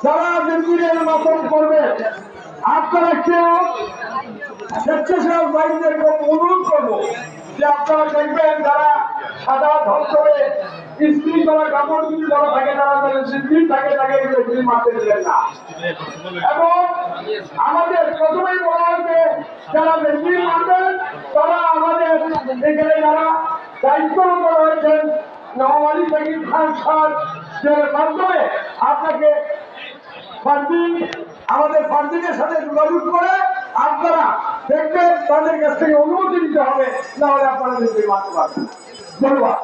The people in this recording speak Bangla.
যারা নির্বিঘ্নে মাতম করবে আপনারা কেউ স্বেচ্ছাসেবক বাহিনীদেরকে অনুরোধ করবো যে আপনারা দেখবেন যারা সাদা ধরে স্ত্রী করা কাপড় যদি বলা থাকে তারা স্ত্রী থাকে তাকে মারতে দিলেন না। এবং আমাদের প্রথমেই বলা হয়েছে যারা স্ত্রী মারবেন তারা আমাদের এখানে যারা দায়িত্বরত রয়েছেন নওয়াব আলী সাকিব খান সাহেবের মাধ্যমে আপনাকে আমাদের ফান্ডিংয়ের সাথে যোগাযোগ করে আপনারা দেখবেন তাদের কাছ থেকে অনুমতি দিতে হবে, নাহলে আপনারা দেখতে মারতে পারবেন। ধন্যবাদ।